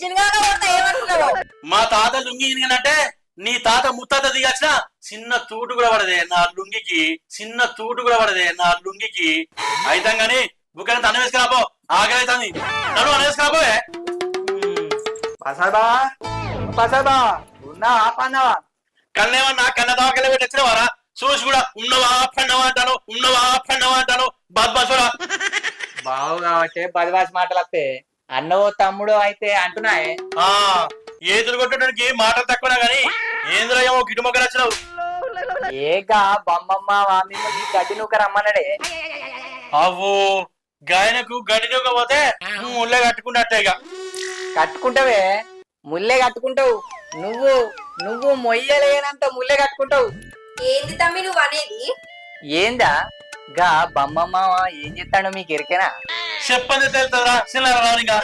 చిన్నగా కొడతా ఏమనుకున్నావు? మా తాత లుంగి అంటే నీ తాత ముత్తాత దిగచ్చిన చిన్న తూటు కూడా పడదే నా లుంగికి, చిన్న తూటు కూడా పడదే నా లుంగికి. అయితే గాని బుక్కని అన్నం వేసుకురాపో, ఆకలి అవుతుంది. నన్ను అన్నం వేసుకురాపోయే. పసాదా పసాదా ఉన్నా ఆపన్నావా? కన్నేమన్నా కన్న దాకలే పెట్టి వచ్చినవారా? చూసి కూడా ఉన్నవా పండవా అంటాను, ఉన్నవా పండవా అంటాను. బద్మాసురా బావు కాబట్టి బదివాసి మాటలు వస్తే అన్నవో తమ్ముడు అయితే అంటున్నాయే. ఆ ఏదులు కొట్టడానికి మాటలు తక్కువనా గాని ఏంద్ర ఏమో గిటుమొక్కలు వచ్చినావు. ఏగా బొమ్మమ్మ మిమ్మల్ని గడ్డి నూక రమ్మన్నాడే. అవ్వో గాయనకు గడి పోతే ముళ్ళే కట్టుకున్నట్టే. ఇక కట్టుకుంటావే, ముల్లే కట్టుకుంటావు. నువ్వు నువ్వు మొయ్యలేనంత ముల్లే కట్టుకుంటావు. ఏంది తమ్మి నువ్వు అనేది? ఏందా గా బొమ్మమ్మ ఏం చెప్తాడో మీకు ఎరికేనా? చెప్పండి తెలుతుందా చిల్లర రానిగా.